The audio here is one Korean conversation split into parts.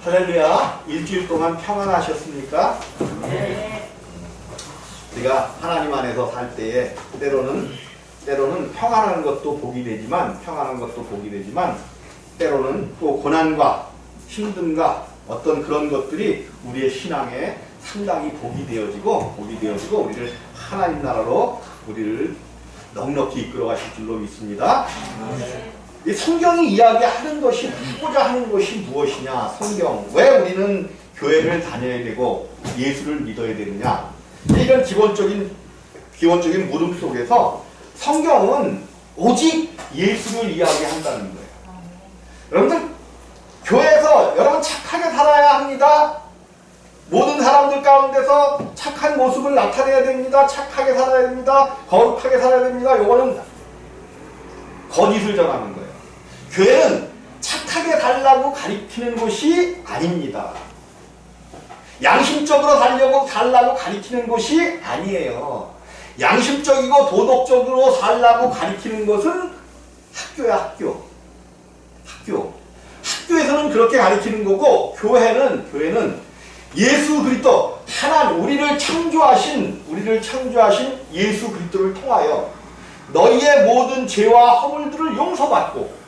할렐루야. 일주일 동안 평안하셨습니까? 네. 우리가 하나님 안에서 살 때에 때로는 평안한 것도 복이 되지만 때로는 또 고난과 힘듦과 어떤 그런 것들이 우리의 신앙에 상당히 복이 되어지고 우리를 하나님 나라로 우리를 넉넉히 이끌어 가실 줄로 믿습니다. 이 성경이 이야기하는 것이 하고자 하는 것이 무엇이냐? 성경 왜 우리는 교회를 다녀야 되고 예수를 믿어야 되느냐? 이런 기본적인 물음 속에서 성경은 오직 예수를 이야기한다는 거예요. 여러분들 교회에서 여러분 착하게 살아야 합니다. 모든 사람들 가운데서 착한 모습을 나타내야 됩니다. 착하게 살아야 됩니다. 거룩하게 살아야 됩니다. 요거는 거짓을 전하는 거예요. 교회는 착하게 살라고 가리키는 곳이 아닙니다. 양심적으로 살라고 가리키는 곳이 아니에요. 양심적이고 도덕적으로 살라고 가리키는 것은 학교야, 학교에서는 그렇게 가리키는 거고, 교회는 예수 그리스도, 하나님, 우리를 창조하신 예수 그리스도를 통하여 너희의 모든 죄와 허물들을 용서받고,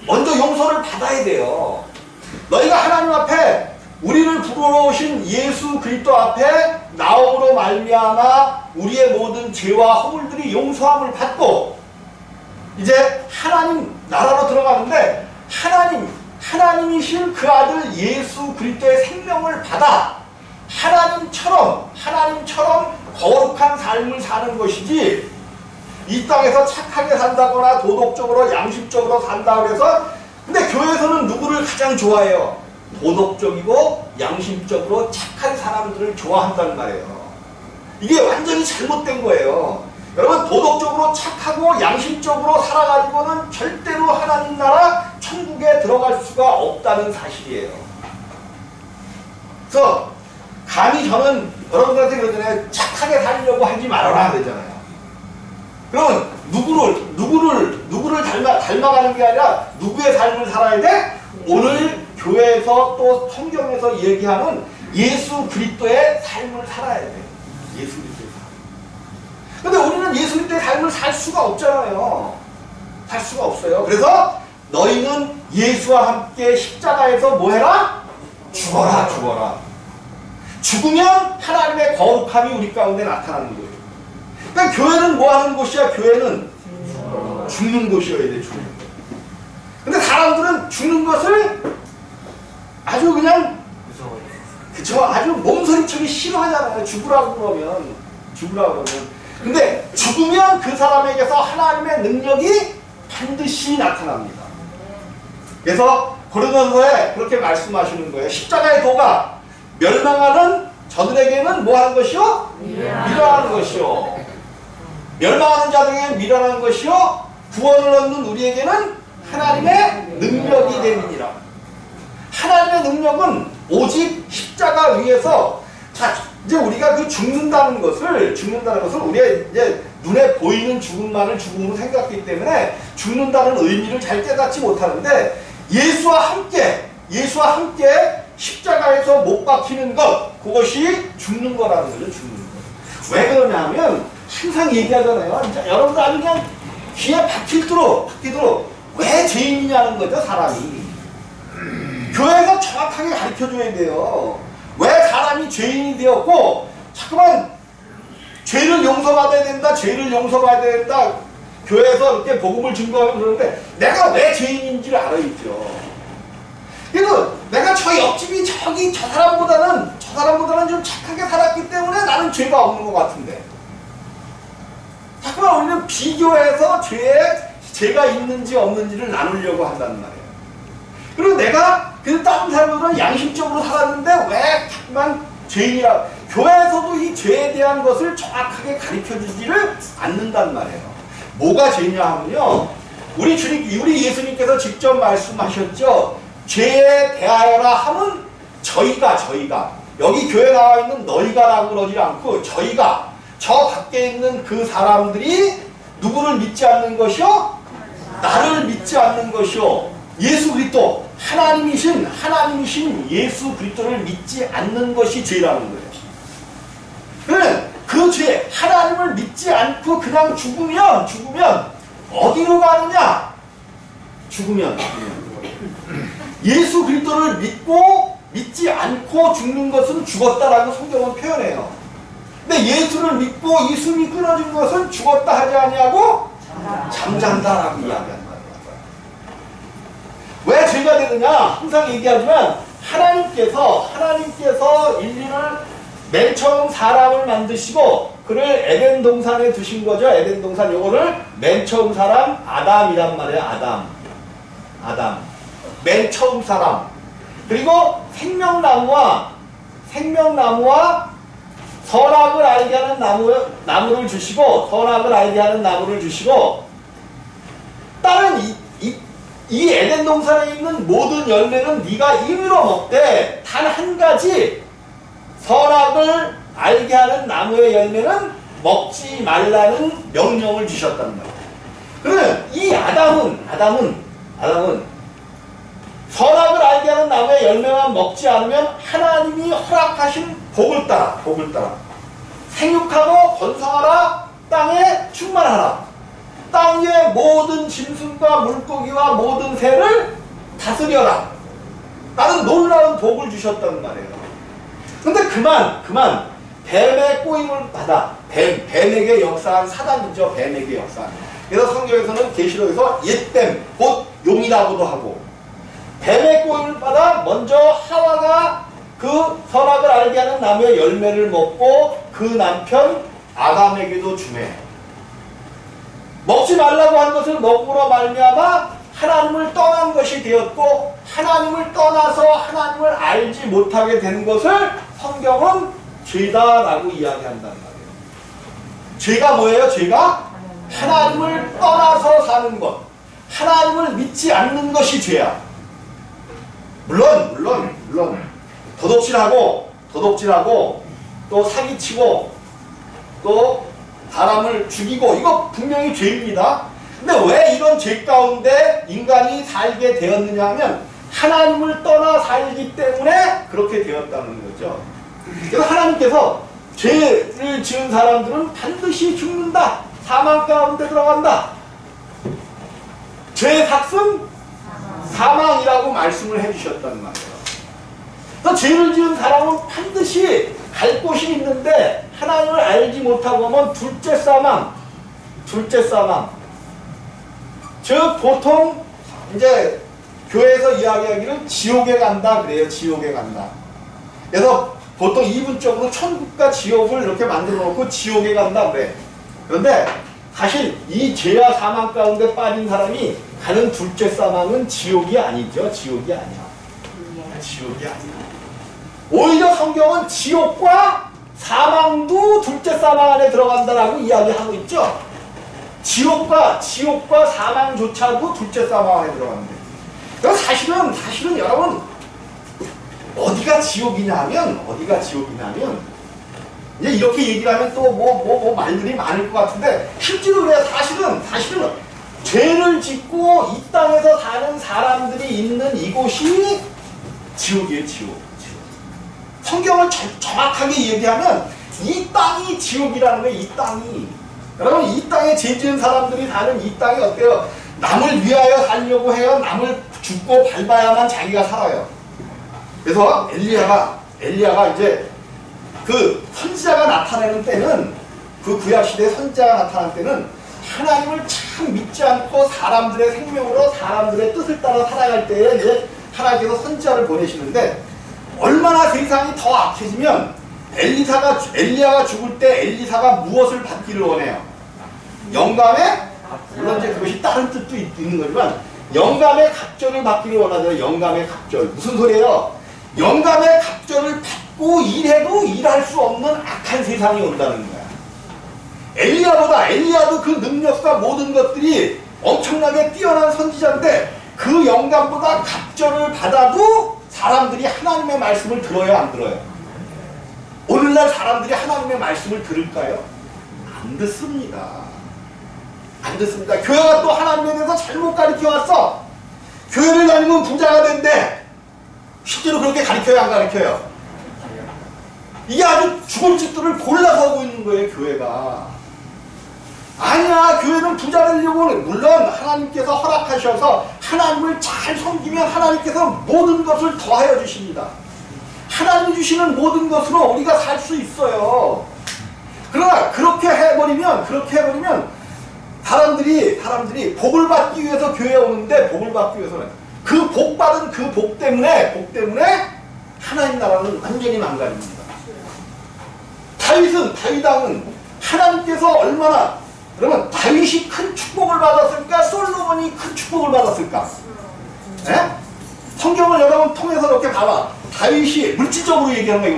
먼저 용서를 받아야 돼요. 너희가 하나님 앞에 우리를 불러오신 예수 그리스도 앞에 나옴으로 말미암아 우리의 모든 죄와 허물들이 용서함을 받고 이제 하나님 나라로 들어가는데 하나님이신 그 아들 예수 그리스도의 생명을 받아 하나님처럼 거룩한 삶을 사는 것이지, 이 땅에서 착하게 산다거나 도덕적으로 양심적으로 산다 그래서, 근데 교회에서는 누구를 가장 좋아해요? 도덕적이고 양심적으로 착한 사람들을 좋아한다는 말이에요. 이게 완전히 잘못된 거예요. 여러분, 도덕적으로 착하고 양심적으로 살아가지고는 절대로 하나님 나라 천국에 들어갈 수가 없다는 사실이에요. 그래서 감히 저는 여러분들한테 그러잖아요. 착하게 살려고 하지 말아라 그러잖아요. 그러면 누구를 닮아가는 게 아니라 누구의 삶을 살아야 돼? 오늘 교회에서 또 성경에서 얘기하는 예수 그리스도의 삶을 살아야 돼. 예수 그리스도의 삶. 근데 우리는 예수 그리스도의 삶을 살 수가 없잖아요. 살 수가 없어요. 그래서 너희는 예수와 함께 십자가에서 뭐 해라? 죽어라. 죽으면 하나님의 거룩함이 우리 가운데 나타나는 거예요. 그러니까 교회는 뭐 하는 곳이야? 교회는 죽는 곳이어야 돼, 죽는 것. 근데 사람들은 죽는 것을 아주 그냥, 아주 몸서리치기 싫어하잖아요. 죽으라고 그러면. 근데 죽으면 그 사람에게서 하나님의 능력이 반드시 나타납니다. 그래서 고린도서에 그렇게 말씀하시는 거예요. 십자가의 도가 멸망하는 저들에게는 뭐 하는 것이요? 미련한 것이요. 멸망하는 자들에게는 미련한 것이요, 구원을 얻는 우리에게는 하나님의 능력이 됨이니라. 하나님의 능력은 오직 십자가 위에서, 자, 이제 우리가 그 죽는다는 것을 우리가 이제 눈에 보이는 죽음만을 죽음으로 생각하기 때문에 죽는다는 의미를 잘 깨닫지 못하는데, 예수와 함께 십자가에서 못 박히는 것, 그것이 죽는 거라는 거죠. 죽는 거. 왜 그러냐면 항상 얘기하잖아요. 여러분들 아주 그냥 귀에 박히도록 왜 죄인이냐는 거죠, 사람이. 교회에서 정확하게 가르쳐줘야 돼요. 왜 사람이 죄인이 되었고, 자꾸만 죄를 용서받아야 된다. 교회에서 이렇게 복음을 증거하면 그러는데, 내가 왜 죄인인지를 알아야죠. 그래서 내가 저 옆집이 저 사람보다는 좀 착하게 살았기 때문에 나는 죄가 없는 것 같은데, 자꾸만 우리는 비교해서 죄가 있는지 없는지를 나누려고 한다는 말이에요. 그리고 내가 다른 사람들은 양심적으로 살았는데 왜 자꾸만 죄인이라, 교회에서도 이 죄에 대한 것을 정확하게 가르쳐주지를 않는단 말이에요. 뭐가 죄냐 하면요, 우리 예수님께서 직접 말씀하셨죠. 죄에 대하여라 하면 저희가 여기 교회에 나와 있는 너희가라고 그러지 않고 저희가, 저 밖에 있는 그 사람들이 누구를 믿지 않는 것이요? 나를 믿지 않는 것이요. 예수 그리스도 하나님이신 예수 그리스도를 믿지 않는 것이 죄라는 거예요. 그러면 그 죄, 하나님을 믿지 않고 그냥 죽으면 어디로 가느냐? 죽으면 예수 그리스도를 믿지 않고 죽는 것은 죽었다라고 성경은 표현해요. 근데 예수를 믿고 이 숨이 끊어진 것은 죽었다 하지 아니하고 잠잔다라고 이야기한다. 왜 죄가 되느냐? 항상 얘기하지만 하나님께서 인류를 맨 처음 사람을 만드시고 그를 에덴 동산에 두신 거죠. 에덴 동산, 요거를 맨 처음 사람 아담이란 말이에요. 아담. 맨 처음 사람. 그리고 생명나무와 선악을 알게 하는 나무를 주시고, 선악을 알게 하는 나무를 주시고, 다른 이 에덴 동산에 있는 모든 열매는 네가 임의로 먹되 단 한 가지 선악을 알게 하는 나무의 열매는 먹지 말라는 명령을 주셨단 말이에요. 그러면 이 아담은 선악을 알게 하는 나무의 열매만 먹지 않으면 하나님이 허락하신 복을 따라 생육하고 번성하라, 땅에 충만하라, 땅 위의 모든 짐승과 물고기와 모든 새를 다스려라 라는 놀라운 복을 주셨단 말이에요. 근데 그만 뱀의 꼬임을 받아 뱀에게 역사한 사단이죠. 뱀에게 역사한. 그래서 성경에서는 계시록에서 옛뱀 곧 용이라고도 하고, 뱀의 꼬임을 받아 먼저 하와가 그 선악을 알게 하는 나무의 열매를 먹고 그 남편 아담에게도 주매 먹지 말라고 한 것을 먹음으로 말미암아 하나님을 떠난 것이 되었고, 하나님을 떠나서 하나님을 알지 못하게 된 것을 성경은 죄다라고 이야기한단 말이에요. 죄가 뭐예요? 죄가 하나님을 떠나서 사는 것, 하나님을 믿지 않는 것이 죄야. 물론 도둑질하고 또 사기치고 또 사람을 죽이고 이거 분명히 죄입니다. 근데 왜 이런 죄 가운데 인간이 살게 되었느냐 하면 하나님을 떠나 살기 때문에 그렇게 되었다는 거죠. 그래서 하나님께서 죄를 지은 사람들은 반드시 죽는다, 사망 가운데 들어간다, 죄의 삭은 사망이라고 말씀을 해주셨단 말이에요. 그래서 죄를 지은 사람은 반드시 갈 곳이 있는데 하나님을 알지 못하고 보면 둘째 사망. 즉 보통 이제 교회에서 이야기하기는 지옥에 간다 그래요. 지옥에 간다. 그래서 보통 이분적으로 천국과 지옥을 이렇게 만들어 놓고 지옥에 간다 그래. 그런데 사실 이 죄와 사망 가운데 빠진 사람이 가는 둘째 사망은 지옥이 아니죠. 지옥이 아니야. 오히려 성경은 지옥과 사망도 둘째 사망 안에 들어간다라고 이야기하고 있죠. 지옥과 사망조차도 둘째 사망 안에 들어가는데, 그래서 사실은 여러분 어디가 지옥이냐면 이제 이렇게 얘기를 하면 또 뭐 말들이 많을 것 같은데, 실제로 그래요. 사실은 죄를 짓고 이 땅에서 사는 사람들이 있는 이곳이 지옥이에요. 지옥. 성경을 정확하게 얘기하면 이 땅이 지옥이라는 거예요. 이 땅이. 여러분, 이 땅에 죄 지은 사람들이 사는 이 땅이 어때요? 남을 위하여 살려고 해요. 남을 죽고 밟아야만 자기가 살아요. 그래서 엘리야가 이제 그 선지자가 나타나는 때는, 그 구약시대 선지자가 나타날 때는 하나님을 참 믿지 않고 사람들의 생명으로 사람들의 뜻을 따라 살아갈 때에 이제 하나님께서 선지자를 보내시는데, 얼마나 세상이 더 악해지면 엘리야가 죽을 때 엘리사가 무엇을 받기를 원해요? 영감의, 물론 이제 그것이 다른 뜻도 있는 거지만 영감의 갑절을 받기를 원하잖아요. 영감의 갑절. 무슨 소리예요? 영감의 갑절을 받고 일해도 일할 수 없는 악한 세상이 온다는 거야. 엘리야도 그 능력과 모든 것들이 엄청나게 뛰어난 선지자인데 그 영감보다 갑절을 받아도 사람들이 하나님의 말씀을 들어요, 안 들어요? 오늘날 사람들이 하나님의 말씀을 들을까요? 안 듣습니다. 교회가 또 하나님에 대해서 잘못 가르쳐왔어. 교회를 다니면 부자가 된대. 실제로 그렇게 가르쳐요, 안 가르쳐요? 이게 아주 주검집들을 골라서 하고 있는 거예요, 교회가. 아니야, 교회는 부자 되려고, 물론 하나님께서 허락하셔서 하나님을 잘 섬기면 하나님께서 모든 것을 더하여 주십니다. 하나님이 주시는 모든 것으로 우리가 살 수 있어요. 그러나 그렇게 해버리면 사람들이 복을 받기 위해서 교회에 오는데, 복을 받기 위해서는 그 복 받은 그 복 때문에 하나님 나라는 완전히 망가집니다. 다윗 왕은 하나님께서 얼마나, 그러면 다윗이 큰 축복을 받았을까? 솔로몬이 큰 축복을 받았을까? 네? 성경을 여러분 통해서 이렇게 봐봐. 다윗이 물질적으로 얘기하는 거예요.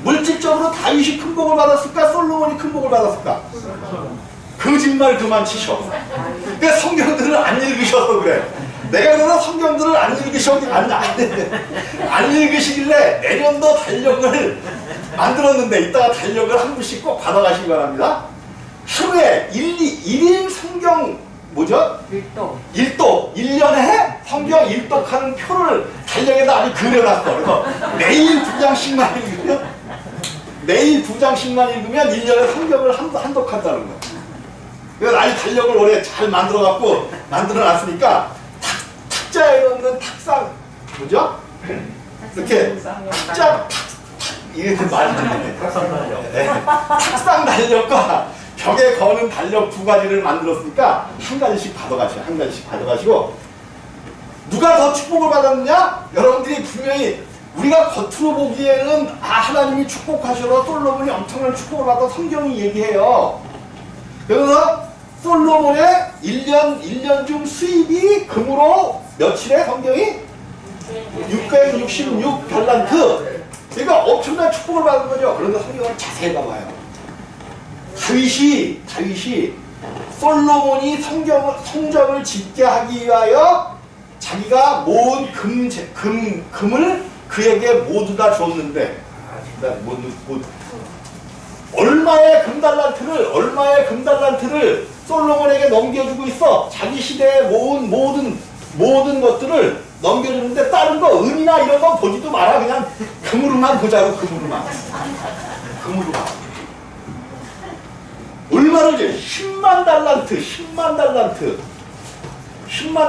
물질적으로 다윗이 큰 복을 받았을까? 솔로몬이 큰 복을 받았을까? 거짓말 그만 치셔. 그러니까 성경들을 안 읽으셔서 그래. 내가 그러나 성경들을 안 읽으시길래 내년도 달력을 만들었는데, 이따가 달력을 한 분씩 꼭 받아가시기 바랍니다. 하루에 1인 성경 뭐죠? 일독 1년에 성경 일독하는 표를 달력에다 아주 그려놨어. 그래서 매일 2장씩만 읽으면 1년에 성경을 한 독한다는 거야. 그래서 아주 달력을 올해 잘 만들어놨으니까 탁자에 넣는 탁상 뭐죠? 이렇게 이게 말이 되네. 탁상 달력과 벽에 거는 달력 2가지를 만들었으니까 한 가지씩 받아가시고, 누가 더 축복을 받았느냐? 여러분들이 분명히 우리가 겉으로 보기에는 하나님이 축복하셔서 솔로몬이 엄청난 축복을 받아 성경이 얘기해요. 그래서 솔로몬의 1년 중 수입이 금으로 며칠에 성경이 666 달란트. 그러니까 엄청난 축복을 받은 거죠. 그런데 성경을 자세히 봐봐요. 다윗이 솔로몬이 성전을 짓게 하기 위하여 자기가 모은 금을 그에게 모두 다 줬는데, 얼마의 금달란트를 솔로몬에게 넘겨주고 있어. 자기 시대에 모은 모든 것들을 넘겨주는데, 다른 거 은이나 이런 거 보지도 마라. 그냥 금으로만 보자고. 금으로만. 얼마를 줘? 10만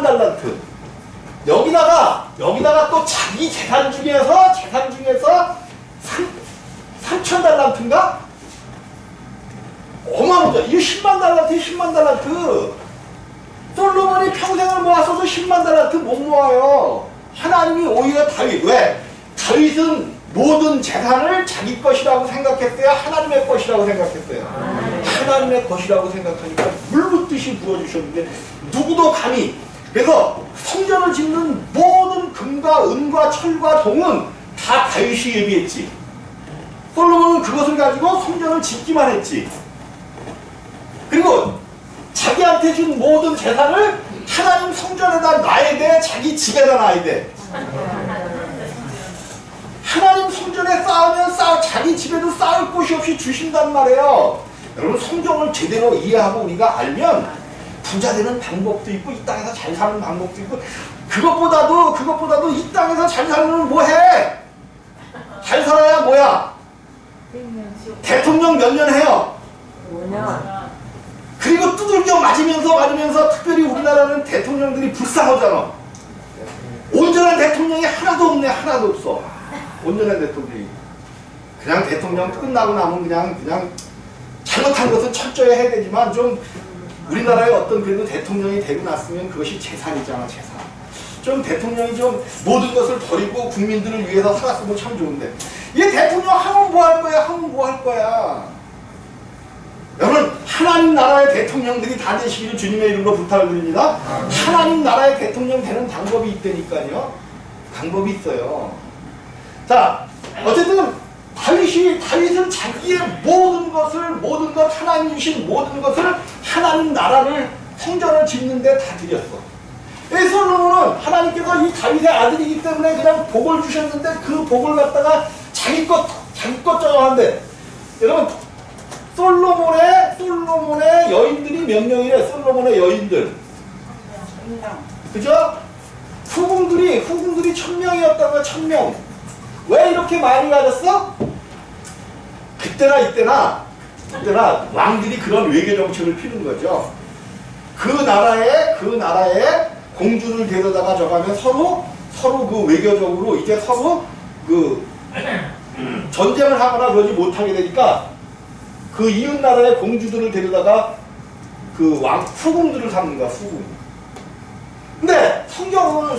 달란트. 여기다가 또 자기 재산 중에서 3천 달란트인가? 어마어마하죠. 이 10만 달란트. 솔로몬이 평생을 모았어도 10만 달란트 못 모아요. 하나님이 오히려 왜? 다윗은 모든 재산을 자기 것이라고 생각했어요? 하나님의 것이라고 생각했어요? 하나님의 것이라고 생각하니까 물붓듯이 부어주셨는데, 누구도 감히. 그래서 성전을 짓는 모든 금과 은과 철과 동은 다 다윗이 예비했지. 솔로몬은 그것을 가지고 성전을 짓기만 했지. 그리고 자기한테 준 모든 재산을 하나님 성전에다 놔야 돼? 자기 집에다 놔야 돼? 하나님 성전에 쌓으면 자기 집에도 쌓을 곳이 없이 주신단 말이에요. 여러분, 성경을 제대로 이해하고 우리가 알면 부자 되는 방법도 있고, 이 땅에서 잘 사는 방법도 있고, 그것보다도 이 땅에서 잘 살면 뭐해? 잘 살아야 뭐야? 대통령 몇 년 해요? 5년. 그리고 두들겨 맞으면서 특별히 우리나라는 대통령들이 불쌍하잖아. 온전한 대통령이 하나도 없네. 하나도 없어. 온전한 대통령이. 그냥 대통령 끝나고 나면 그냥 잘못한 것은 철저히 해야 되지만, 좀 우리나라의 어떤 그래도 대통령이 되고 났으면 그것이 재산이잖아, 재산. 좀 대통령이 좀 모든 것을 버리고 국민들을 위해서 살았으면 참 좋은데, 이게 대통령 하면 뭐 할 거야? 여러분, 하나님 나라의 대통령들이 다 되시기를 주님의 이름으로 부탁을 드립니다. 하나님 나라의 대통령 되는 방법이 있다니까요. 방법이 있어요. 자, 어쨌든 다윗은 자기의 모든 것, 하나님 주신 모든 것을 하나님 나라를, 성전을 짓는데 다 드렸어. 솔로몬은 하나님께서 이 다윗의 아들이기 때문에 그냥 복을 주셨는데, 그 복을 갖다가 자기 것 정하는데, 여러분, 솔로몬의 여인들이 몇 명이래? 솔로몬의 여인들. 그죠? 후궁들이 1000명이었던 거야. 1000명. 왜 이렇게 많이 가졌어? 그때나 이때나 왕들이 그런 외교 정책을 피는 거죠. 그 나라에 공주를 데려다가 저가면 서로 그 외교적으로 이제 서로 그 전쟁을 하거나 그러지 못하게 되니까 그 이웃 나라의 공주들을 데려다가 그 후궁들을 삼는 거야. 후궁. 근데 성경은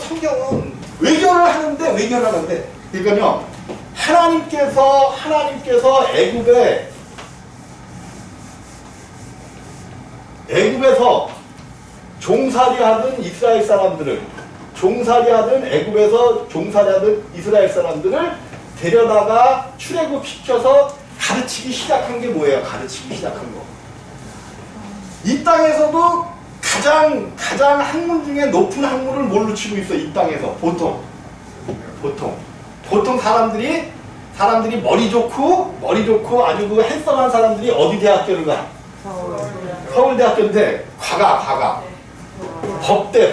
외교를 하는데 그러니까요 하나님께서 애굽에서 종살이하던 이스라엘 사람들을 애굽에서 종살이하던 이스라엘 사람들을 데려다가 출애굽시켜서 가르치기 시작한 게 뭐예요? 가르치기 시작한 거. 이 땅에서도 가장 학문 중에 높은 학문을 뭘로 치고 있어? 이 땅에서 보통 사람들이 머리 좋고 아주 그 핸섬한 사람들이 어디 대학교를 가? 서울대학교인데 과가 법대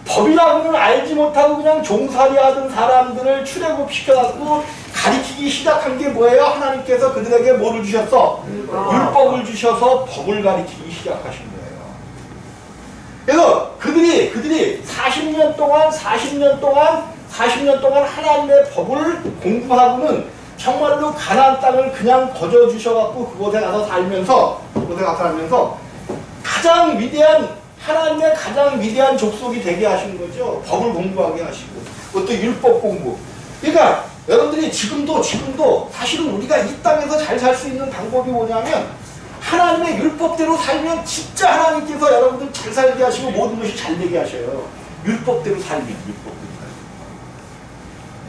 법이라고는 알지 못하고 그냥 종살이 하던 사람들을 출애굽시켜갖고 가리키기 시작한 게 뭐예요? 하나님께서 그들에게 뭐를 주셨어? 율법을 주셔서 법을 가리키기 시작하신 거예요. 그래서 그들이 40년 동안 하나님의 법을 공부하고는 정말로 가나안 땅을 그냥 거저 주셔갖고 그곳에 가서 살면서 하나님의 가장 위대한 족속이 되게 하신 거죠. 법을 공부하게 하시고 그것도 율법 공부. 그러니까 여러분들이 지금도 사실은 우리가 이 땅에서 잘 살 수 있는 방법이 뭐냐면 하나님의 율법대로 살면 진짜 하나님께서 여러분들 잘 살게 하시고 모든 것이 잘 되게 하셔요. 율법대로 살면.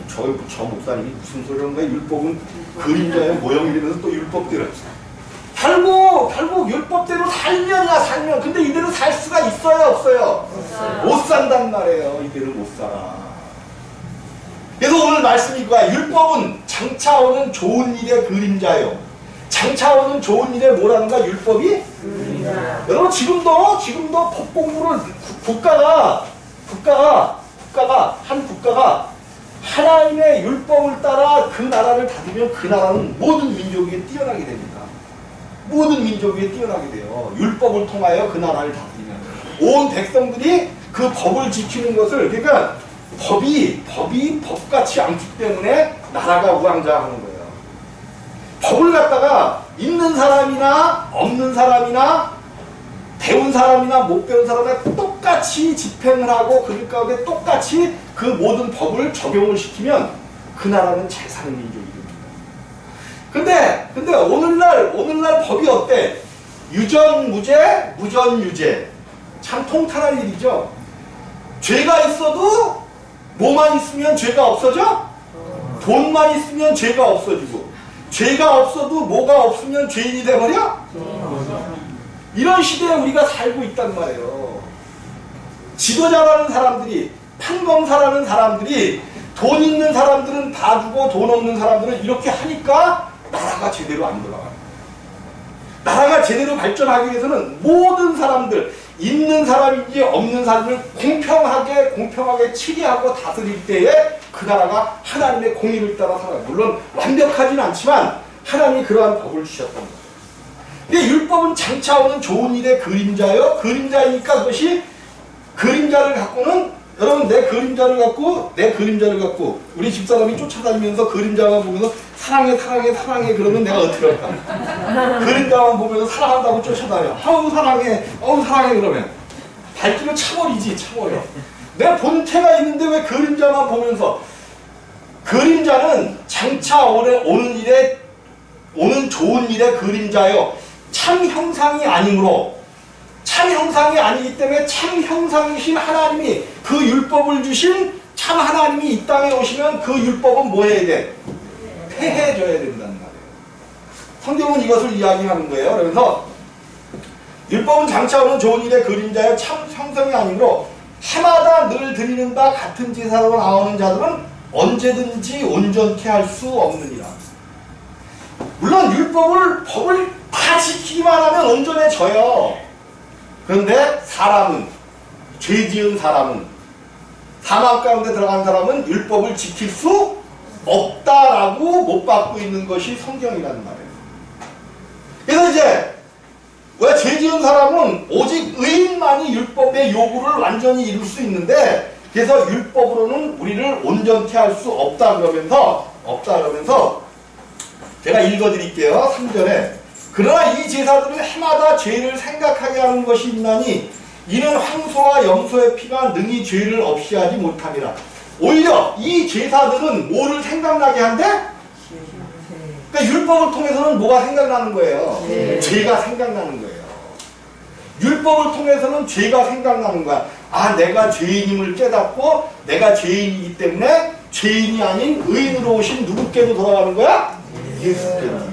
저 목사님이 무슨 소리 하는 거야? 율법은 그림자의 모형이 되면서 또 율법대로 결국 율법대로 살면. 근데 이대로 살 수가 있어요? 없어요? 못 산단 말이에요. 이대로 못 살아. 그래서 오늘 말씀이 이거야. 율법은 장차 오는 좋은 일의 그림자요. 장차 오는 좋은 일에 뭐라는 거야? 율법이? 그림자. 여러분 지금도 법 공부를 국가가 하나님의 율법을 따라 그 나라를 다스리면 그 나라는 모든 민족 위에 뛰어나게 됩니다. 모든 민족 위에 뛰어나게 돼요. 율법을 통하여 그 나라를 다스리면 온 백성들이 그 법을 지키는 것을 그러니까 법이 법같이 않기 때문에 나라가 우왕좌왕하는 거예요. 법을 갖다가 있는 사람이나 없는 사람이나 배운 사람이나 못 배운 사람이나 똑같이 집행을 하고 그 가운데 똑같이 그 모든 법을 적용을 시키면 그 나라는 잘 사는 민족이 됩니다. 근데 오늘날 법이 어때? 유전무죄, 무전유죄. 참 통탄할 일이죠. 죄가 있어도 뭐만 있으면 죄가 없어져? 돈만 있으면 죄가 없어지고 죄가 없어도 뭐가 없으면 죄인이 돼버려? 이런 시대에 우리가 살고 있단 말이에요. 지도자라는 사람들이 판검사라는 사람들이 돈 있는 사람들은 다 주고 돈 없는 사람들은 이렇게 하니까 나라가 제대로 안 돌아가요. 나라가 제대로 발전하기 위해서는 모든 사람들 있는 사람인지 없는 사람을 공평하게 치리하고 다스릴 때에 그 나라가 하나님의 공의를 따라 살아요. 물론 완벽하진 않지만 하나님이 그러한 법을 주셨던 거예요. 근데 율법은 장차 오는 좋은 일의 그림자요. 그림자이니까 그것이 그림자를 갖고는 여러분 내 그림자를 갖고 우리 집사람이 쫓아다니면서 그림자만 보면서 사랑해 그러면 내가 어떻게 할까? 그림자만 보면서 사랑한다고 쫓아다녀. 아우 사랑해 그러면 발길을 차버려. 내 본태가 있는데 왜 그림자만 보면서 그림자는 장차 오는 좋은 일의 그림자요. 참 형상이 아니므로 참 형상이 아니기 때문에 참 형상이신 하나님이 그 율법을 주신 참 하나님이 이 땅에 오시면 그 율법은 뭐 해야 돼? 폐해져야 된다는 말이에요. 성경은 이것을 이야기하는 거예요. 그래서 율법은 장차 오는 좋은 일의 그림자여 참 형상이 아니므로 해마다 늘 드리는 바 같은 제사로 나오는 자들은 언제든지 온전케 할 수 없느니라. 물론 법을 다 지키기만 하면 온전해져요. 그런데 사람은 죄 지은 사람은, 사망 가운데 들어간 사람은 율법을 지킬 수 없다라고 못 받고 있는 것이 성경이라는 말이에요. 그래서 이제 왜 죄 지은 사람은 오직 의인만이 율법의 요구를 완전히 이룰 수 있는데, 그래서 율법으로는 우리를 온전케 할 수 없다 그러면서 제가 읽어드릴게요. 3절에 그러나 이 제사들은 해마다 죄를 생각하게 하는 것이 있나니 이는 황소와 염소의 피가 능히 죄를 없이 하지 못함이라. 오히려 이 제사들은 뭐를 생각나게 한대? 그러니까 율법을 통해서는 뭐가 생각나는 거예요? 죄가 생각나는 거예요. 율법을 통해서는 죄가 생각나는 거야. 아, 내가 죄인임을 깨닫고 내가 죄인이기 때문에 죄인이 아닌 의인으로 오신 누구께로 돌아가는 거야? 예수께로.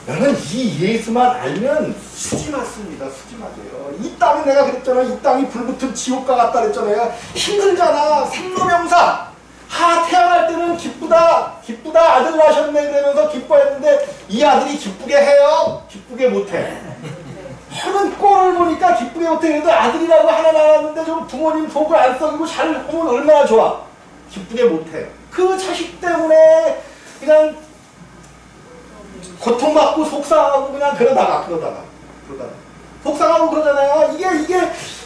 여러분, 이 예수만 알면 수지 맞습니다. 수지 맞아요. 이 땅에 내가 그랬잖아요. 이 땅이 불붙은 지옥과 같다 그랬잖아요. 힘들잖아. 생로병사. 태어날 때는 기쁘다 아들 낳으셨네 그러면서 기뻐했는데 이 아들이 기쁘게 해요? 기쁘게 못해. 하는 꼴을 보니까 기쁘게 못해. 그래도 아들이라고 하나 낳았는데 좀 부모님 속을 안 썩이고 잘 보면 얼마나 좋아. 기쁘게 못해. 그 자식 때문에 그냥 고통받고 속상하고 그냥 그러다가 속상하고 그러잖아요. 이게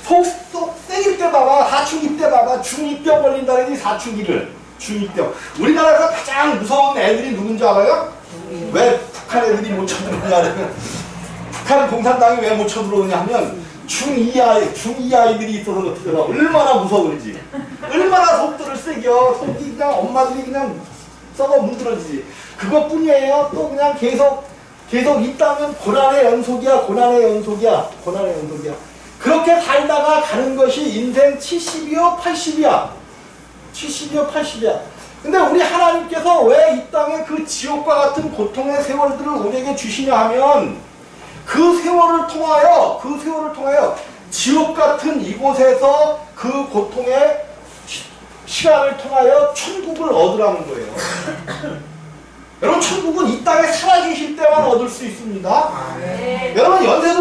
속 땡일 때 봐봐. 사춘기 때 봐봐. 중2병 걸린다 그러니 사춘기를. 중2병. 우리나라에서 가장 무서운 애들이 누군지 알아요? 왜 북한 애들이 못 쳐들어오냐면, 북한 공산당이 왜 못 쳐들어오냐 하면 중2 아이들이 있어서 그렇더라. 얼마나 무서운지. 얼마나 속도를 세겨. 속이 그냥 엄마들이 그냥 썩어 문드러지지. 그것뿐이에요. 또 그냥 계속 이 땅은 고난의 연속이야. 그렇게 살다가 가는 것이 인생 70이요 80이야. 근데 우리 하나님께서 왜 이 땅에 그 지옥과 같은 고통의 세월들을 우리에게 주시냐 하면 그 세월을 통하여 지옥 같은 이곳에서 그 고통의 시간을 통하여 천국을 얻으라는 거예요. 여러분, 천국은 이 땅에 살아계실 때만 얻을 수 있습니다. 여러분, 연세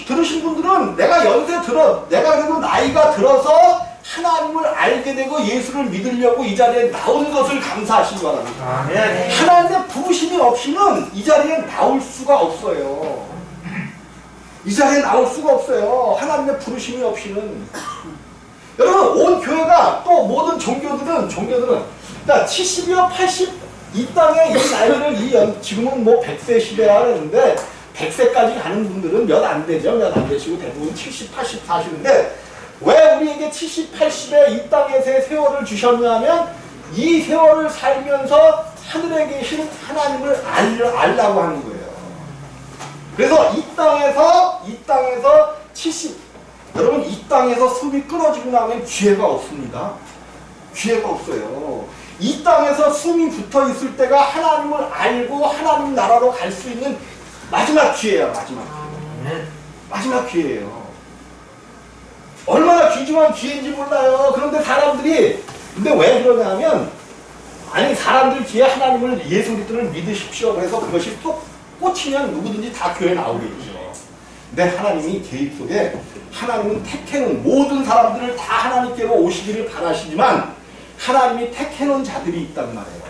들으신 분들은 내가 그래도 나이가 들어서 하나님을 알게 되고 예수를 믿으려고 이 자리에 나온 것을 감사하시기 바랍니다. 하나님의 부르심이 없이는 이 자리에 나올 수가 없어요. 하나님의 부르심이 없이는. 여러분, 온 교회가 또 모든 종교들은 그러니까 70이요 80 이 땅에 이 나이를 지금은 뭐 100세 시대라 그랬는데 100세까지 가는 분들은 몇 안 되시고 대부분 70, 80 사시는데, 왜 우리에게 70, 80의 이 땅에서의 세월을 주셨냐면 이 세월을 살면서 하늘에 계신 하나님을 알라고 하는 거예요. 그래서 이 땅에서 70, 여러분, 이 땅에서 숨이 끊어지고 나면 기회가 없습니다. 기회가 없어요. 이 땅에서 숨이 붙어 있을 때가 하나님을 알고 하나님 나라로 갈 수 있는 마지막 기회예요. 마지막 기회예요. 얼마나 귀중한 기회인지 몰라요. 그런데 근데 왜 그러냐면, 사람들 귀에 하나님을, 예수 그리스도를 믿으십시오. 그래서 그것이 또 꽂히면 누구든지 다 교회 나오겠죠. 근데 하나님이 계획 속에 하나님은 택해놓은 모든 사람들을 다 하나님께로 오시기를 바라시지만 하나님이 택해놓은 자들이 있단 말이에요.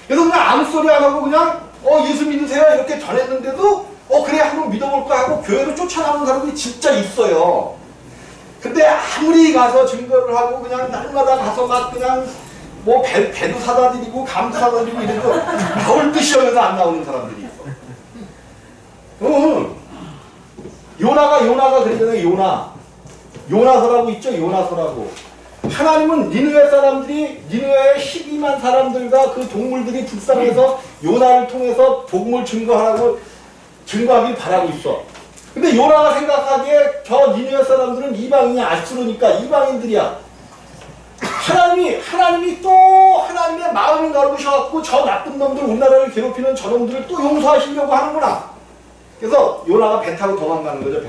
그래서 그냥 아무 소리 안 하고 그냥 예수 믿으세요 이렇게 전했는데도 그래 한번 믿어볼까 하고 교회로 쫓아나오는 사람들이 진짜 있어요. 근데 아무리 가서 증거를 하고 그냥 날마다 가서 막 그냥 뭐 배도 사다 드리고 감도 사다 드리고 이래도 나올 듯이 하면서 안 나오는 사람들이 있어. 요나가 그러잖아요. 요나서라고 있죠. 요나서라고. 하나님은 니느웨의 12만 사람들과 그 동물들이 불쌍해서 요나를 통해서 복음을 증거하길 바라고 있어. 근데 요나가 생각하기에 저 니느웨 사람들은 이방인이 아수르니까 이방인들이야. 하나님이 또 하나님의 마음을 넓으셔갖고 저 나쁜 놈들, 우리나라를 괴롭히는 저 놈들을 또 용서하시려고 하는구나. 그래서 요나가 배 타고 도망가는 거죠.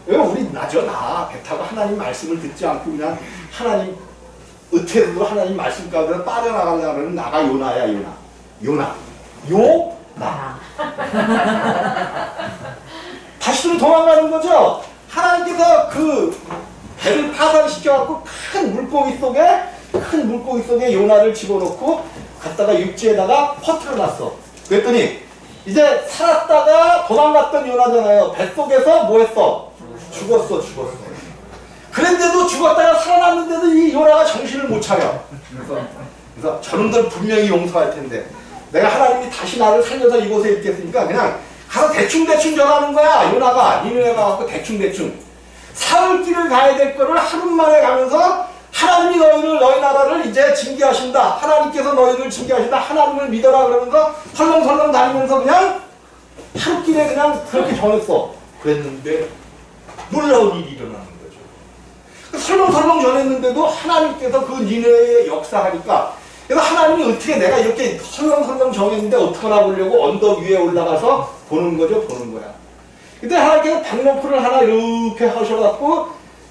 왜 우리 배 타고 하나님 말씀을 듣지 않고 그냥 하나님 의태로 하나님 말씀 가운데 빠져나가려면 나가 요나. 다시로 도망가는 거죠. 하나님께서 그 배를 파산시켜갖고 큰 물고기 속에 요나를 집어넣고 갖다가 육지에다가 퍼뜨려놨어. 그랬더니 이제 살았다가 도망갔던 요나잖아요. 뱃속에서 뭐 했어? 죽었어. 그런데도 죽었다가 살아났는데도 이 요나가 정신을 못 차려. 그래서 저놈들 분명히 용서할 텐데 내가 하나님이 다시 나를 살려서 이곳에 있겠으니까 그냥 가서 대충 전하는 거야. 요나가 니느웨 가갖고 대충 사흘길을 가야 될 거를 하루 만에 가면서 하나님이 너희 나라를 이제 징계하신다. 하나님께서 너희를 징계하신다. 하나님을 믿어라 그러면서 설렁설렁 다니면서 그냥 하루길에 그냥 그렇게 전했어. 그랬는데 놀라운 일이 일어나는 거죠. 설렁설렁 전했는데도 하나님께서 그 니느웨에 역사하니까 그래서 하나님이 어떻게 내가 이렇게 설렁설렁 정했는데 어떡하나 보려고 언덕 위에 올라가서 보는 거야. 그때 하나님께서 박너풀을 하나 이렇게 하셔갖고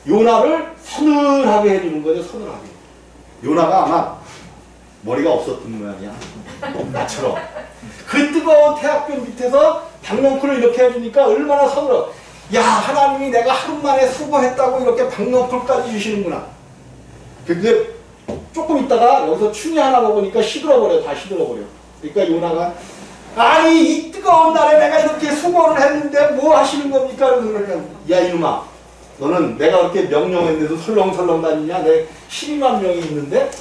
요나를 서늘하게 해주는 거죠. 서늘하게. 요나가 아마 머리가 없었던 모양이야. 나처럼. 그 뜨거운 태양빛 밑에서 박너풀을 이렇게 해주니까 얼마나 서늘어. 야, 하나님이 내가 하루 만에 수고했다고 이렇게 박너풀까지 주시는구나. 근데 조금 있다가 여기서 충이 하나 먹으니까 다 시들어버려. 그러니까 요나가 아니 이 뜨거운 날에 내가 이렇게 수고를 했는데 뭐 하시는 겁니까? 그러니까 야 이놈아, 너는 내가 그렇게 명령했는데도 설렁설렁 다니냐? 내 12만 명이 있는데?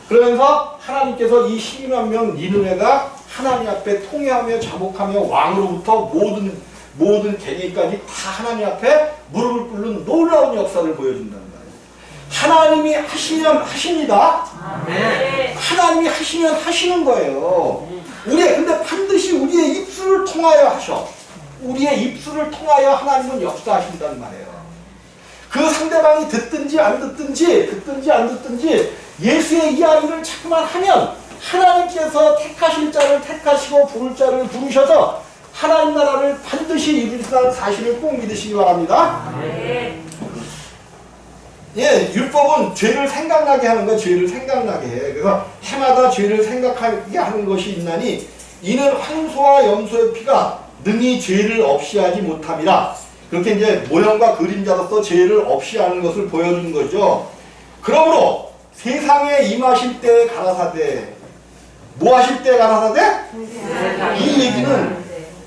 그러면서 하나님께서 이 12만 명 니느웨가 하나님 앞에 통회하며 자복하며 왕으로부터 모든 개개까지 다 하나님 앞에 무릎을 꿇는 놀라운 역사를 보여준다는 거예요. 하나님이 하시면 하십니다. 네. 하나님이 하시면 하시는 거예요. 근데 반드시 우리의 입술을 통하여 하셔. 우리의 입술을 통하여 하나님은 역사하신다는 말이에요. 그 상대방이 듣든지 안 듣든지 예수의 이야기를 자꾸만 하면 하나님께서 택하실 자를 택하시고 부를 자를 부르셔서 하나님 나라를 반드시 이루신다는 사실을 꼭 믿으시기 바랍니다. 네. 예, 율법은 죄를 생각나게 하는 거야. 죄를 생각나게 해. 그래서 해마다 죄를 생각하게 하는 것이 있나니 이는 황소와 염소의 피가 능히 죄를 없이 하지 못함이라. 그렇게 이제 모형과 그림자로서 죄를 없이 하는 것을 보여주는 거죠. 그러므로 세상에 임하실 때에 가라사대, 뭐 하실 때에 가라사대? 이 얘기는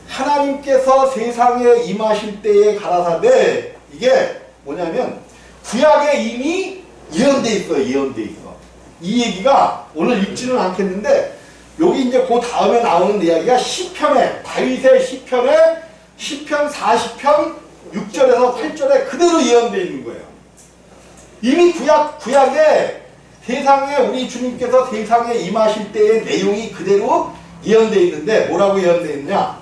하나님께서 세상에 임하실 때에 가라사대, 이게 뭐냐면 구약에 이미 예언돼 있어. 이 얘기가 오늘 읽지는 않겠는데 여기 이제 그 다음에 나오는 이야기가 시편에, 다윗의 시편 40편 6절에서 8절에 그대로 예언되어 있는 거예요. 이미 구약에 세상에 우리 주님께서 세상에 임하실 때의 내용이 그대로 예언되어 있는데 뭐라고 예언되어 있느냐?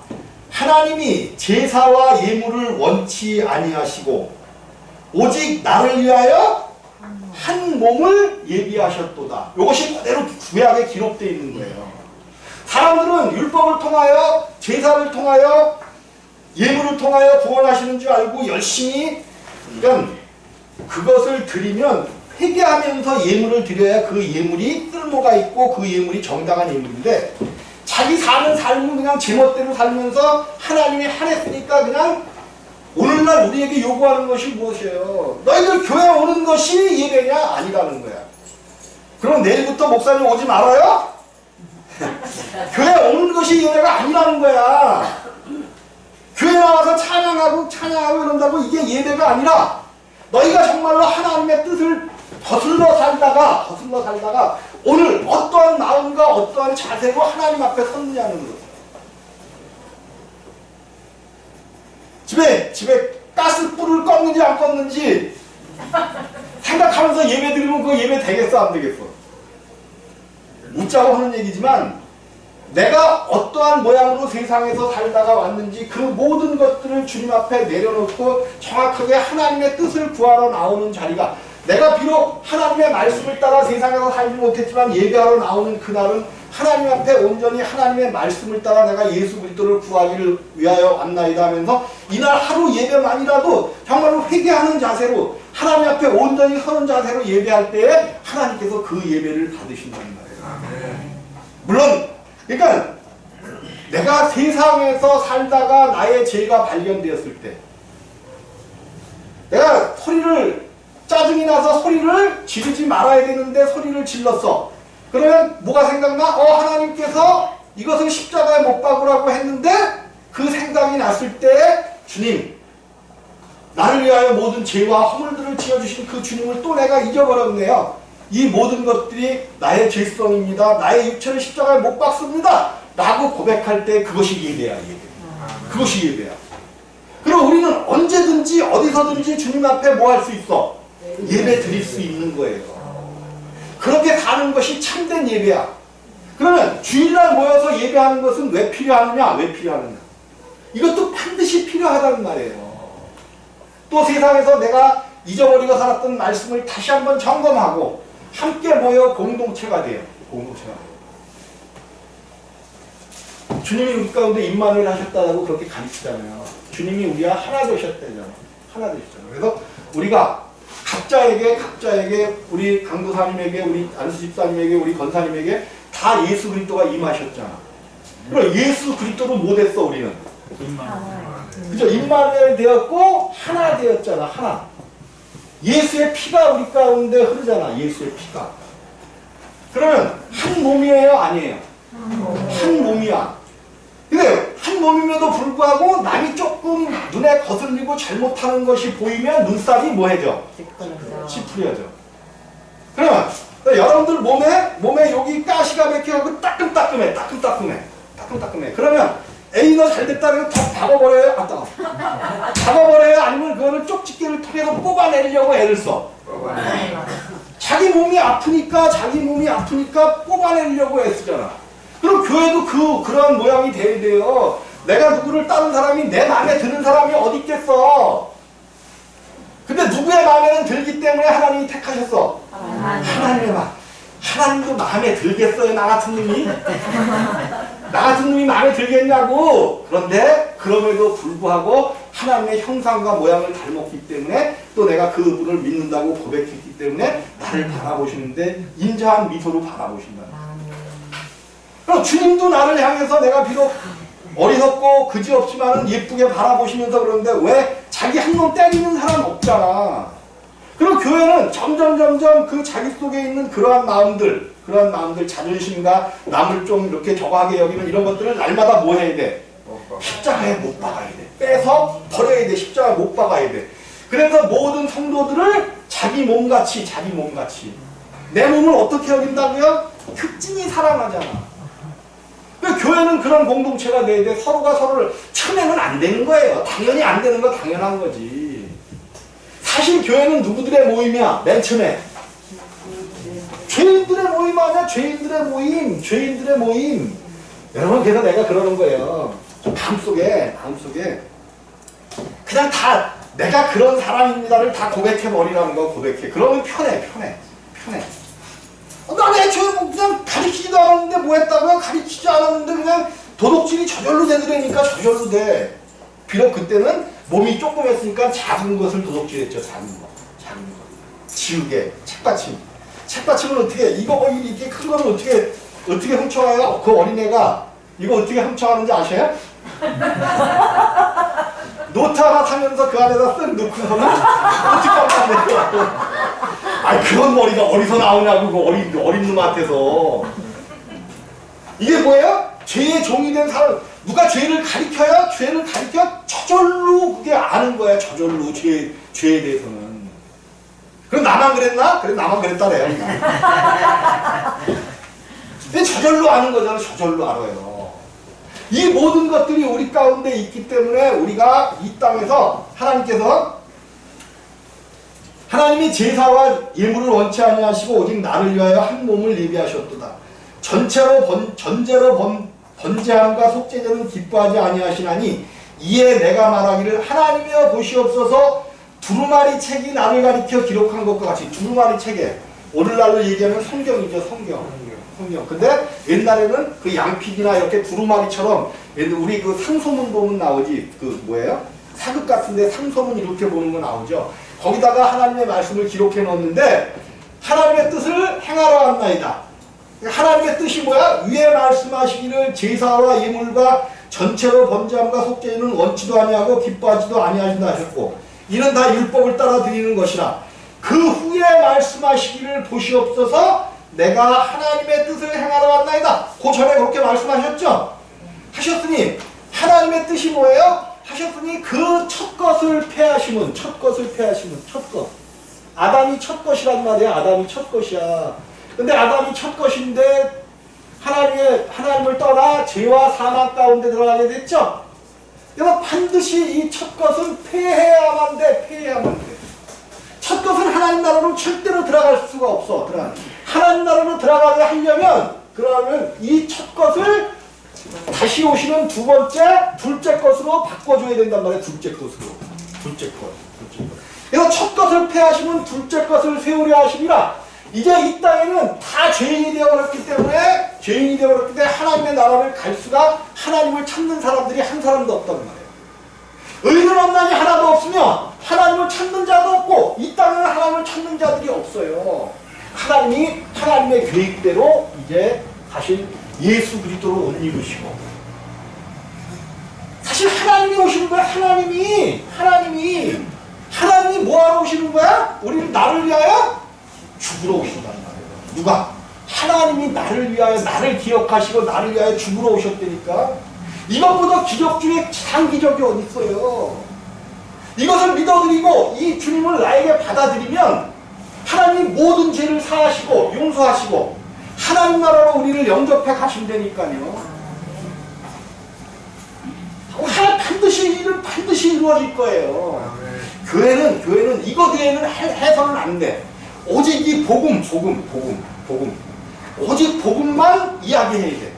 하나님이 제사와 예물을 원치 아니하시고 오직 나를 위하여 한 몸을 예비하셨도다. 이것이 그대로 구약에 기록되어 있는 거예요. 사람들은 율법을 통하여, 제사를 통하여, 예물을 통하여 구원하시는 줄 알고 열심히, 그러니까 그것을 드리면 회개하면서 예물을 드려야 그 예물이 쓸모가 있고 그 예물이 정당한 예물인데 자기 사는 삶은 그냥 제멋대로 살면서 하나님이 하랬으니까 그냥 오늘날 우리에게 요구하는 것이 무엇이에요? 너희들 교회 오는 것이 예배냐? 아니라는 거야. 그럼 내일부터 목사님 오지 말아요? 교회 오는 것이 예배가 아니라는 거야. 교회 나와서 찬양하고 이런다고 이게 예배가 아니라 너희가 정말로 하나님의 뜻을 거슬러 살다가 오늘 어떠한 마음과 어떠한 자세로 하나님 앞에 섰느냐는 거. 집에 가스불을 껐는지 안 껐는지 생각하면서 예배 드리면 그 예배 되겠어 안 되겠어? 묻자고 하는 얘기지만 내가 어떠한 모양으로 세상에서 살다가 왔는지 그 모든 것들을 주님 앞에 내려놓고 정확하게 하나님의 뜻을 구하러 나오는 자리가, 내가 비록 하나님의 말씀을 따라 세상에서 살지 못했지만 예배하러 나오는 그날은 하나님 앞에 온전히 하나님의 말씀을 따라 내가 예수 그리스도를 구하기를 위하여 왔나이다 하면서 이날 하루 예배만이라도 정말로 회개하는 자세로 하나님 앞에 온전히 서는 자세로 예배할 때에 하나님께서 그 예배를 받으신다는 말이에요. 물론 그러니까 내가 세상에서 살다가 나의 죄가 발견되었을 때, 내가 소리를 짜증이 나서 소리를 지르지 말아야 되는데 소리를 질렀어. 그러면 뭐가 생각나? 하나님께서 이것을 십자가에 못 박으라고 했는데 그 생각이 났을 때 주님, 나를 위하여 모든 죄와 허물들을 지어주신 그 주님을 또 내가 잊어버렸네요. 이 모든 것들이 나의 죄성입니다. 나의 육체를 십자가에 못 박습니다. 라고 고백할 때 그것이 예배야, 예배. 그것이 예배야. 그럼 우리는 언제든지 어디서든지 주님 앞에 뭐 할 수 있어? 예배 드릴 수 있는 거예요. 그렇게 사는 것이 참된 예배야. 그러면 주일날 모여서 예배하는 것은 왜 필요하느냐? 왜 필요하느냐? 이것도 반드시 필요하다는 말이에요. 또 세상에서 내가 잊어버리고 살았던 말씀을 다시 한번 점검하고 함께 모여 공동체가 돼요. 공동체가 돼요. 주님이 우리 가운데 임마누엘 하셨다고 그렇게 가르치잖아요. 주님이 우리와 하나 되셨다잖아요. 하나 되셨잖아요. 그래서 우리가 각자에게 우리 강도사님에게, 우리 안수 집사님에게, 우리 권사님에게 다 예수 그리스도가 임하셨잖아. 그럼 예수 그리스도로 뭐 됐어 우리는? 그죠? 임마누엘 되었고 하나 되었잖아. 하나. 예수의 피가 우리 가운데 흐르잖아. 예수의 피가. 그러면 한 몸이에요? 아니에요? 한 몸이야. 근데 한 몸임에도 불구하고 남이 조금 눈에 거슬리고 잘못하는 것이 보이면 눈살이 뭐해져? 찌푸려져. 그러면 여러분들 몸에 여기 가시가 맥혀가지고 따끔따끔해. 그러면 에이 너 잘됐다 그러면 더 박아버려요? 박아버려요? 아니면 그거를 쪽집게를 통해서 뽑아내려고 애를 써? 자기 몸이 아프니까 뽑아내려고 애쓰잖아. 그럼 교회도 그런 모양이 돼야 돼요. 내가 누구를 다른 사람이 내 마음에 드는 사람이 어디 있겠어? 근데 누구의 마음에는 들기 때문에 하나님이 택하셨어. 하나님의 마음. 하나님도 마음에 들겠어요, 나 같은 놈이? 나 같은 놈이 마음에 들겠냐고. 그런데 그럼에도 불구하고 하나님의 형상과 모양을 닮았기 때문에 또 내가 그분을 믿는다고 고백했기 때문에 나를 바라보시는데 인자한 미소로 바라보신다. 그럼 주님도 나를 향해서 내가 비록 어리석고 그지없지만은 예쁘게 바라보시면서 그러는데 왜 자기 한 놈 때리는 사람 없잖아. 그럼 교회는 점점 그 자기 속에 있는 그러한 마음들, 자존심과 남을 좀 이렇게 저하게 여기는 이런 것들을 날마다 뭐 해야 돼? 십자가에 못 박아야 돼. 빼서 버려야 돼. 십자가에 못 박아야 돼. 그래서 모든 성도들을 자기 몸같이 내 몸을 어떻게 여긴다고요? 극진히 사랑하잖아. 교회는 그런 공동체가 돼야 돼. 서로가 서로를 쳐내면 안 되는 거예요. 당연히 안 되는 거 당연한 거지. 사실 교회는 누구들의 모임이야? 맨 처음에 죄인들의 모임 아니야? 죄인들의 모임. 여러분, 그래서 내가 그러는 거예요. 마음속에 그냥 다 내가 그런 사람입니다를 다 고백해버리라는 거. 그러면 편해. 나는 애초에 그냥 가르치지도 않았는데 뭐 했다고요? 가르치지 않았는데 그냥 도둑질이 저절로 되더라니까. 저절로 돼. 비록 그때는 몸이 조금 했으니까 작은 것을 도둑질했죠. 작은 거. 지우개, 책받침을 어떻게, 이거 이렇게 큰 거는 어떻게 훔쳐가요? 그 어린애가 이거 어떻게 훔쳐가는지 아셔요? 노트 하나 사면서 그 안에다 쓱 넣고서는 어떻게 하면 돼요? 아니 그런 머리가 어디서 나오냐고 그 어린 놈한테서. 이게 뭐예요? 죄의 종이 된 사람. 누가 죄를 가리켜요? 저절로 그게 아는 거야. 저절로 죄에 대해서는. 그럼 나만 그랬나? 그래 나만 그랬다래요. 근데 저절로 아는 거잖아. 저절로 알아요. 이 모든 것들이 우리 가운데 있기 때문에 우리가 이 땅에서 하나님이 제사와 예물을 원치 아니하시고 오직 나를 위하여 한 몸을 예비하셨도다. 전제로 번제함과 속죄제는 기뻐하지 아니하시나니 이에 내가 말하기를 하나님이여 보시옵소서. 두루마리 책이 나를 가리켜 기록한 것과 같이. 두루마리 책에 오늘날로 얘기하면 성경이죠. 성경. 근데 옛날에는 그 양피기나 이렇게 두루마리처럼 우리 그 상소문 보면 나오지. 그 뭐예요? 사극 같은데 상소문 이렇게 보는 거 나오죠. 거기다가 하나님의 말씀을 기록해 놓는데 하나님의 뜻을 행하러 왔나이다. 하나님의 뜻이 뭐야? 위에 말씀하시기를 제사와 예물과 전체로 번제함과 속죄는 원치도 아니하고 기뻐하지도 아니하신다 하셨고 이는 다 율법을 따라 드리는 것이라. 그 후에 말씀하시기를 보시옵소서. 내가 하나님의 뜻을 행하러 왔나이다. 그 전에 그렇게 말씀하셨죠? 하셨으니 하나님의 뜻이 뭐예요? 하셨으니 그 첫 것을 패하심은, 첫 것. 아담이 첫 것이란 말이야. 아담이 첫 것이야. 근데 아담이 첫 것인데 하나님을 떠나 죄와 사망 가운데 들어가게 됐죠? 그래서 반드시 이 첫 것은 패해야만 돼. 첫 것은 하나님 나라로 절대로 들어갈 수가 없어. 하나님 나라로 들어가게 하려면, 그러면 이 첫 것을 다시 오시는 둘째 것으로 바꿔줘야 된단 말이야. 둘째 것. 그래서 첫 것을 패하시면 둘째 것을 세우려 하시니라. 이제 이 땅에는 다 죄인이 되어버렸기 때문에 하나님의 나라를 갈 수가, 하나님을 찾는 사람들이 한 사람도 없단 말이에요. 의인 없나니 하나도 없으며 하나님을 찾는 자도 없고 이 땅에는 하나님을 찾는 자들이 없어요. 하나님의 계획대로 이제 사실 예수 그리스도로 옷 입으시고, 사실 하나님이 오시는 거야. 하나님이 뭐하러 오시는 거야? 우리는 나를 위하여 죽으러 오신단 말이에요. 누가? 하나님이 나를 위하여, 나를 기억하시고 나를 위하여 죽으러 오셨다니까. 이것보다 기적 중에 장기적이 어디 있어요. 이것을 믿어드리고 이 주님을 나에게 받아들이면 하나님이 모든 죄를 사하시고 용서하시고 하나님 나라로 우리를 영접해 가신다니까요. 반드시 이루어질 거예요. 교회는 이거 뒤에는 해서는 안 돼. 오직 이 복음. 오직 복음만 이야기해야 돼.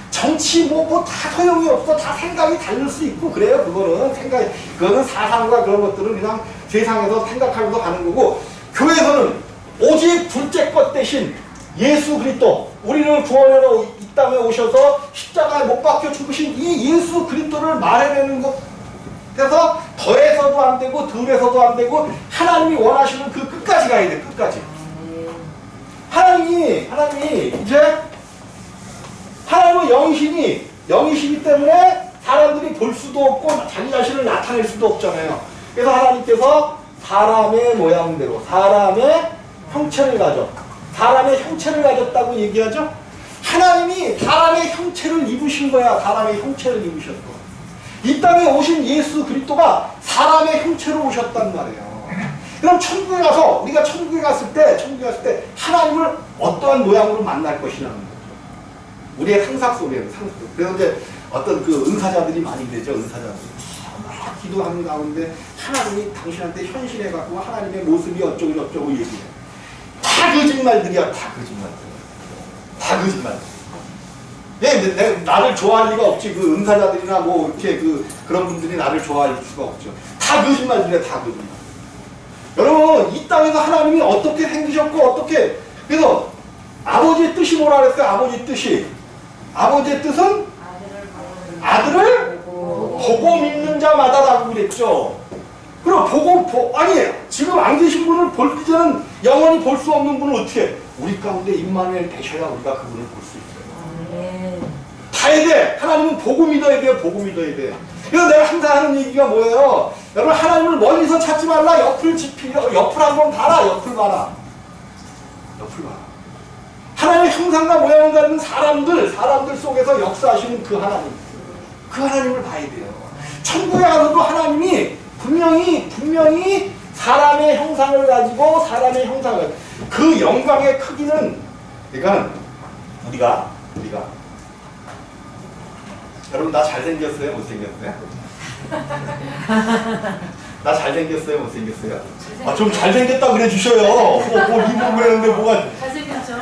정치 다 소용이 없어. 다 생각이 다를 수 있고 그래요. 그거는 사상과 그런 것들은 그냥 세상에서 생각하면서 가는 거고, 교회에서는 오직 둘째 것 대신 예수 그리스도, 우리를 구원하러 이 땅에 오셔서 십자가에 못 박혀 죽으신 이 예수 그리스도를 말해내는 것. 그래서 더해서도 안 되고 덜해서도 안 되고 하나님이 원하시는 그 끝까지 가야 돼. 끝까지. 하나님이 이제 하나님은 영이시기 때문에 사람들이 볼 수도 없고 자기 자신을 나타낼 수도 없잖아요. 그래서 하나님께서 사람의 모양대로 사람의 형체를 가졌다고 얘기하죠. 하나님이 사람의 형체를 입으신 거야. 사람의 형체를 입으셨고, 이 땅에 오신 예수 그리스도가 사람의 형체로 오셨단 말이에요. 그럼 우리가 천국에 갔을 때 하나님을 어떠한 모양으로 만날 것이냐는 거죠. 우리의 상상 속에요. 그래서 이제 어떤 그 은사자들이 많이 되죠. 막 기도하는 가운데 하나님이 당신한테 현신해갖고 하나님의 모습이 어쩌고 얘기해. 다 거짓말들이야. 다 거짓말. 나를 좋아할 리가 없지. 그 은사자들이나 이렇게 그런 분들이 나를 좋아할 수가 없죠. 다 거짓말들이야. 다 거짓말. 여러분, 이 땅에서 하나님이 어떻게 생기셨고 그래서 아버지의 뜻이 뭐라 그랬어요? 아버지의 뜻은 아들을 보고 믿는 자마다라고 그랬죠. 그럼 지금 안 계신 분을 볼 때는 영원히 볼 수 없는 분은 어떻게? 우리 가운데 임마누엘 되셔야 우리가 그분을 볼 수 있어요. 다 해야 돼. 하나님은 보고 믿어야 돼요. 그래서 내가 항상 하는 얘기가 뭐예요? 여러분, 하나님을 멀리서 찾지 말라. 옆을 한번 봐라. 옆을 봐라. 하나님의 형상과 모양을 가진 사람들 속에서 역사하시는 그 하나님을 봐야 돼요. 천국에 가서도 하나님이 분명히 사람의 형상을 가지고 그 영광의 크기는, 그러니까 우리가 여러분, 나 잘생겼어요? 못생겼어요? 나 잘생겼어요? 못생겼어요? 좀 잘생겼다 그래 주셔요. 리모 그랬는데 뭐가. 잘생겼죠.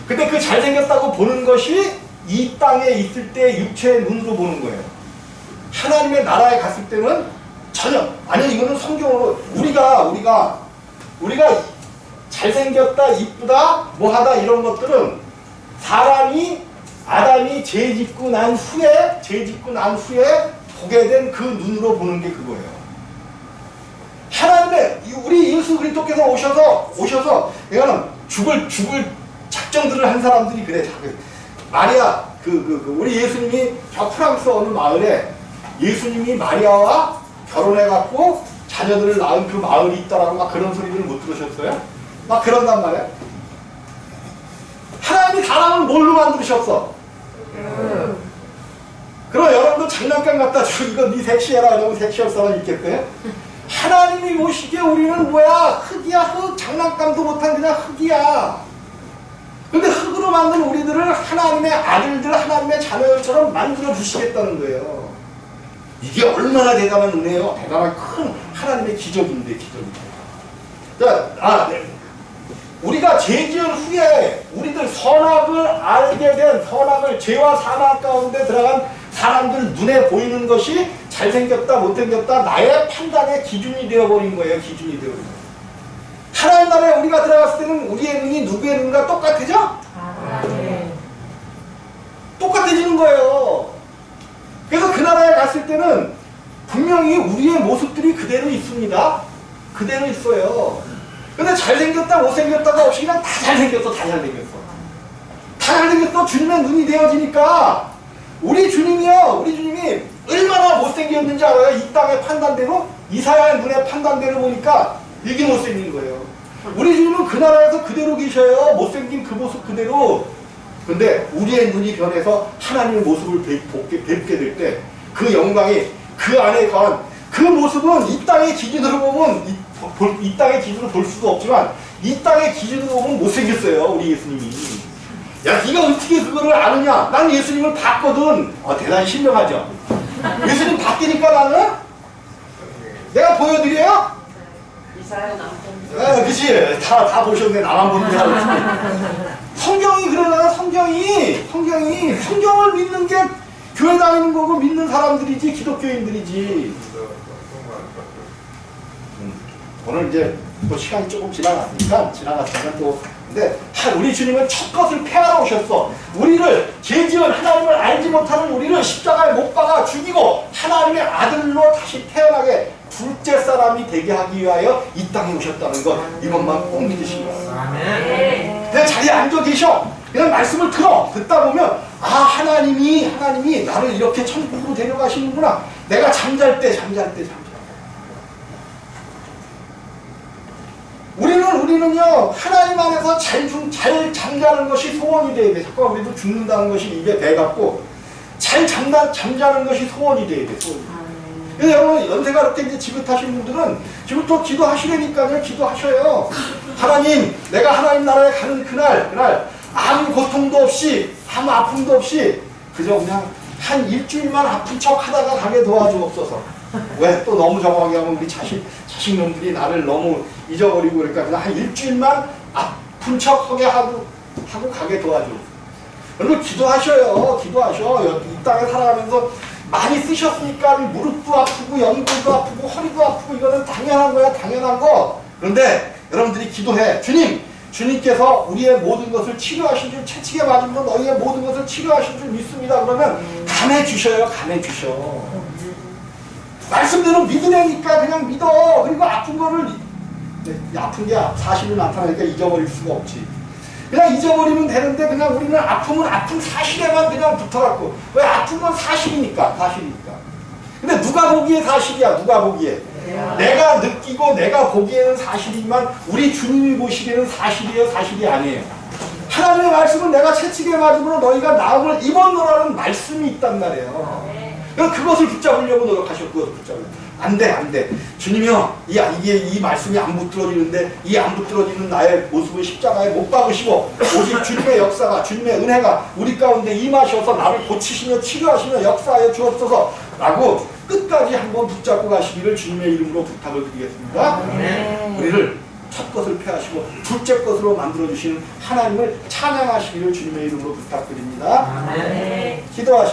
근데 그 잘생겼다고 보는 것이 이 땅에 있을 때 육체의 눈으로 보는 거예요. 하나님의 나라에 갔을 때는 전혀, 이거는 성경으로 우리가 잘생겼다, 이쁘다, 뭐하다 이런 것들은 아담이 죄 짓고 난 후에 보게 된 그 눈으로 보는 게 그거예요. 우리 예수 그리스도께서 오셔서 이거는 죽을 작정들을 한 사람들이 그래. 마리아, 우리 예수님이 저 프랑스 어느 마을에 예수님이 마리아와 결혼해갖고 자녀들을 낳은 그 마을이 있다라고 막 그런 소리들을 못 들으셨어요? 막 그런단 말이야. 하나님이 사람을 뭘로 만드셨어? 그럼 여러분도 장난감 갖다 주고 이거 네 섹시해라 그러면 섹시할 사람 있겠어요? 하나님이 보시기에 우리는 뭐야? 흙이야 흙. 장난감도 못한 그냥 흙이야. 근데 흙으로 만든 우리들을 하나님의 아들들, 하나님의 자녀들처럼 만들어 주시겠다는 거예요. 이게 얼마나 대단한 은혜요. 대단한 큰 하나님의 기적인데, 기적인데. 네. 우리가 죄 지은 후에 우리들 선악을 알게 된, 선악을 죄와 사망 가운데 들어간 사람들 눈에 보이는 것이 잘생겼다 못생겼다 나의 판단의 기준이 되어버린 거예요. 기준이 되어버린 거예요. 하나님 나라에 우리가 들어갔을 때는 우리의 눈이 누구의 눈과 똑같아져? 네. 똑같아지는 거예요. 그래서 그 나라에 갔을 때는 분명히 우리의 모습들이 그대로 있습니다. 그대로 있어요. 근데 잘생겼다 못생겼다가 없이 그냥 다 잘생겼어. 다 잘생겼어. 다 잘생겼어. 주님의 눈이 되어지니까 우리 주님이요. 우리 주님이 얼마나 못생겼는지 알아요? 이 땅의 판단대로? 이사야의 눈의 판단대로 보니까 이게 못생긴 거예요. 우리 주님은 그 나라에서 그대로 계셔요. 못생긴 그 모습 그대로. 근데 우리의 눈이 변해서 하나님의 모습을 뵙게 될 때 그 영광이 그 안에 거한 그 모습은 이 땅의 기준으로 보면 이 땅의 기준으로 볼 수도 없지만 이 땅의 기준으로 보면 못생겼어요. 우리 예수님이. 야, 네가 어떻게 그거를 아느냐? 난 예수님을 봤거든. 대단히 신명하죠. 예수님 바뀌니까 나는 내가 보여드려요? 이사야 남편. 그치. 다 보셨네. 나만 본 거야. 성경이 그러잖아. 성경을 믿는 게 교회 다니는 거고 믿는 사람들이지 기독교인들이지. 오늘 이제 또 시간이 조금 지나갔으니까 또 근데 우리 주님은 첫 것을 폐하러 오셨어. 우리를 죄 지은 하나님을 알지 못하는 우리를 십자가에 못 박아 죽이고 하나님의 아들로 다시 태어나게 둘째 사람이 되게 하기 위하여 이 땅에 오셨다는 것 이것만 꼭 믿으시기 바랍니다. 그냥 자리에 앉아 계셔. 그냥 말씀을 듣다 보면 하나님이 나를 이렇게 천국으로 데려가시는구나. 내가 잠잘 때 우리는요 하나님 안에서 잘 잠자는 것이 소원이 돼야 돼. 잠깐 우리도 죽는다는 것이 입에 배갖고 잘 잠자는 것이 소원이 돼야 돼. 소원이. 그래서 여러분 연세가 이렇게 이제 지긋하신 분들은 지금부터 기도하시려니까요. 기도하셔요. 하나님, 내가 하나님 나라에 가는 그날 아무 고통도 없이 아무 아픔도 없이 그저 그냥 한 일주일만 아픈 척 하다가 가게 도와주옵소서. 왜 또 너무 정확하게 하면 우리 자식놈들이 나를 너무 잊어버리고 그러니까 그냥 한 일주일만 아픈 척 하게 하고 가게 도와줘. 여러분 기도하셔요. 기도하셔. 이 땅에 살아가면서 많이 쓰셨으니까 무릎도 아프고 연골도 아프고 허리도 아프고 이거는 당연한 거야. 당연한 거. 그런데 여러분들이 기도해. 주님께서 우리의 모든 것을 치료하신 줄 채찍에 맞으면 너희의 모든 것을 치료하신 줄 믿습니다. 그러면 감해 주셔요. 감해 주셔. 말씀대로 믿으려니까 그냥 믿어. 그리고 아픈 거를 아픈 게 사실로 나타나니까 잊어버릴 수가 없지. 그냥 잊어버리면 되는데 그냥 우리는 아픔은 아픈 사실에만 그냥 붙어갖고 왜 아픈 건 사실이니까. 근데 누가 보기에 사실이야. 누가 보기에. 내가 느끼고 내가 보기에는 사실이지만 우리 주님이 보시기에는 사실이에요. 사실이 아니에요. 하나님의 말씀은 내가 채찍에 맞음으로 너희가 나음을 입었노라는 말씀이 있단 말이에요. 그것을 붙잡으려고 노력하셨고 그것을 붙잡으려고. 안 돼. 주님이요. 이 말씀이 안 붙들어지는데 이 안 붙들어지는 나의 모습을 십자가에 못 박으시고 오직 주님의 역사가 주님의 은혜가 우리 가운데 임하셔서 나를 고치시며 치료하시며 역사하여 주옵소서 라고 끝까지 한번 붙잡고 가시기를 주님의 이름으로 부탁을 드리겠습니다. 우리를 첫 것을 폐하시고 둘째 것으로 만들어주시는 하나님을 찬양하시기를 주님의 이름으로 부탁드립니다. 기도하시기